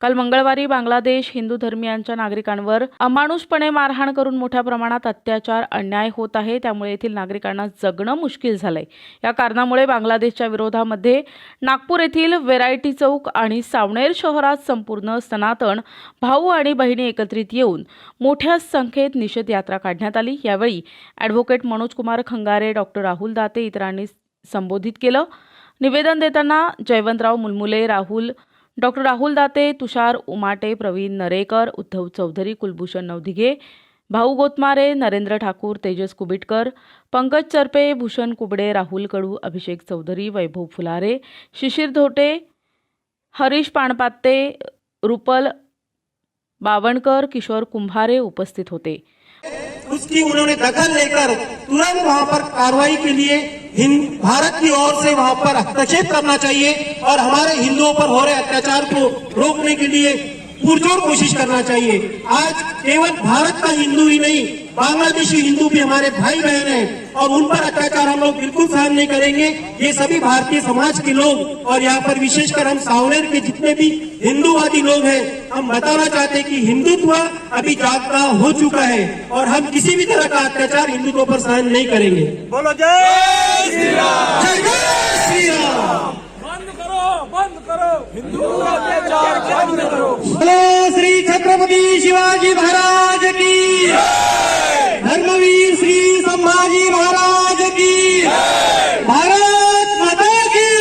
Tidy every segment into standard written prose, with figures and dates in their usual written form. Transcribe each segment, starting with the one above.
काल मंगळवारी बांगलादेश हिंदू धर्मीयांच्या नागरिकांवर अमानुषपणे मारहाण करून मोठ्या प्रमाणात अत्याचार अन्याय होत आहे। त्यामुळे येथील नागरिकांना जगणं मुश्किल झालंय। या कारणामुळे बांगलादेशच्या विरोधामध्ये नागपूर येथील व्हेरायटी चौक आणि सावनेर शहरात संपूर्ण सनातन भाऊ आणि बहिणी एकत्रित येऊन मोठ्या संख्येत निषेध यात्रा काढण्यात आली। यावेळी ॲडव्होकेट मनोज कुमार खंगारे, डॉक्टर राहुल दाते इतरांनी संबोधित केलं। निवेदन देताना जयवंतराव मुलमुले, डॉक्टर राहुल दाते, तुषार उमाटे, प्रवीण नरेकर, उद्धव चौधरी, कुलभूषण नवधिगे, भाऊ गोतमारे, नरेंद्र ठाकूर, तेजस कुबिटकर, पंकज चरपे, भूषण कुबडे, राहुल कडू, अभिषेक चौधरी, वैभव फुलारे, शिशिर धोटे, हरीश पाणपाते, रुपल बावणकर, किशोर कुंभारे उपस्थित होते। उसकी उन्होंने दखल लेकर तुरंत वहां पर कार्रवाई के लिए भारत की ओर से वहां पर हस्तक्षेप करना चाहिए और हमारे हिंदुओं पर हो रहे अत्याचार को रोकने के लिए पुरजोर कोशिश करना चाहिए। आज केवल भारत का हिंदू ही नहीं, बांग्लादेशी हिंदू भी हमारे भाई बहन हैं और उन पर अत्याचार हम लोग बिल्कुल सहन नहीं करेंगे। ये सभी भारतीय समाज के लोग और यहाँ पर विशेषकर हम सावनेर के जितने भी हिंदूवादी लोग हैं, हम बताना चाहते हैं कि हिंदुत्व अभी जागता हो चुका है और हम किसी भी तरह का अत्याचार हिंदुत्व पर सहन नहीं करेंगे। बोलो जय श्री राम, जय श्री राम। बंद करो हिंदू अत्याचार बंद करो। बोलो श्री छत्रपति शिवाजी महाराज की, धर्मवीर श्री संभाजी महाराज की, भारत माता की,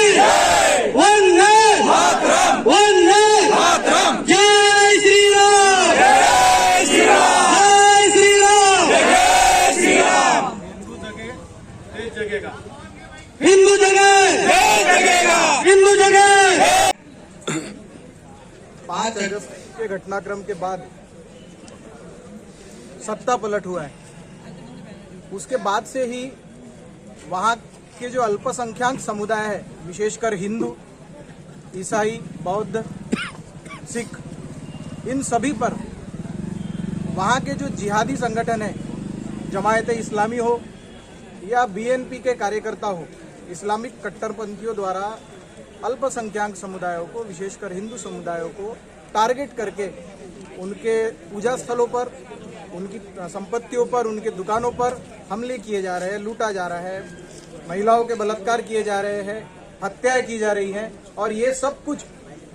वंदे मातरम, वंदे मातरम, जय श्री राम, जय श्री राम, जय श्री राम, जय श्री राम। हिंदू जगेगा, हिंदू जगेगा, हिंदू जगह। 5 अगस्त के घटनाक्रम के बाद सत्ता पलट हुआ है। उसके बाद से ही वहाँ के जो अल्पसंख्यक समुदाय है, विशेषकर हिंदू, ईसाई, बौद्ध, सिख, इन सभी पर वहाँ के जो जिहादी संगठन है, जमायत इस्लामी हो या बीएनपी के कार्यकर्ता हो, इस्लामिक कट्टरपंथियों द्वारा अल्पसंख्यक समुदायों को, विशेषकर हिंदू समुदायों को टारगेट करके उनके पूजा स्थलों पर, उनकी संपत्तियों पर, उनके दुकानों पर हमले किए जा रहे हैं, लूटा जा रहा है, महिलाओं के बलात्कार किए जा रहे हैं, हत्याएं की जा रही हैं। और ये सब कुछ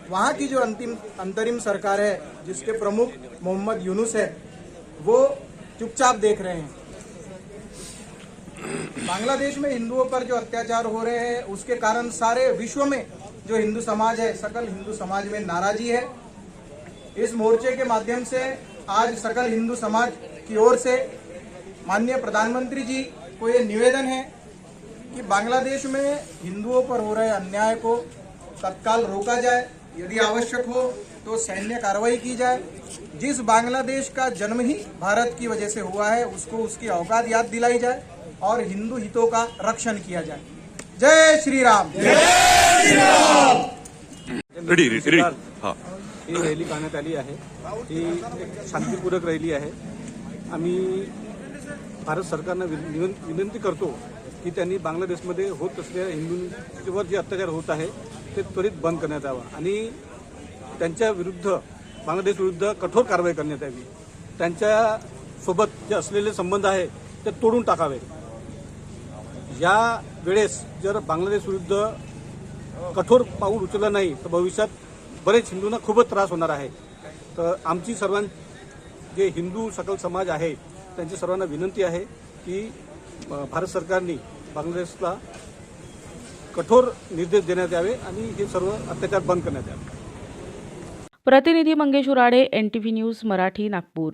वहाँ की जो अंतरिम सरकार है, जिसके प्रमुख मोहम्मद यूनुस है, वो चुपचाप देख रहे हैं। बांग्लादेश में हिंदुओं पर जो अत्याचार हो रहे हैं, उसके कारण सारे विश्व में जो हिंदू समाज है, सकल हिंदू समाज में नाराजी है। इस मोर्चे के माध्यम से आज सकल हिंदू समाज की ओर से माननीय प्रधानमंत्री जी को ये निवेदन है कि बांग्लादेश में हिंदुओं पर हो रहे अन्याय को तत्काल रोका जाए, यदि आवश्यक हो तो सैन्य कार्रवाई की जाए। जिस बांग्लादेश का जन्म ही भारत की वजह से हुआ है, उसको उसकी औकात याद दिलाई जाए और हिंदू हितों का रक्षण किया जाए। जय श्री राम, जय श्री राम। ही रॅली काढण्यात आली आहे। ही एक शांतीपूर्वक रॅली आहे। आम्ही भारत सरकारनं विनंती करतो की त्यांनी बांगलादेशमध्ये होत असलेल्या हिंदूंवर जे अत्याचार होत आहे ते त्वरित बंद करण्यात यावं आणि त्यांच्या विरुद्ध, बांगलादेश विरुद्ध कठोर कारवाई करण्यात यावी। त्यांच्या सोबत जे असलेले संबंध आहे ते तोडून टाकावे। या वेळेस जर बांगलादेश विरुद्ध कठोर पाऊल उचललं नाही तर भविष्यात बरेच हिंदूंना खूपच त्रास होणार आहे। तर आमची जे हिंदू सकल समाज आहे त्यांची सर्वांना विनंती आहे की भारत सरकारने बांगलादेशला कठोर निर्देश देण्यात यावे आणि हे सर्व अत्याचार बंद करण्यात यावे। प्रतिनिधी मंगेश उराडे, NTV न्यूज मराठी, नागपूर।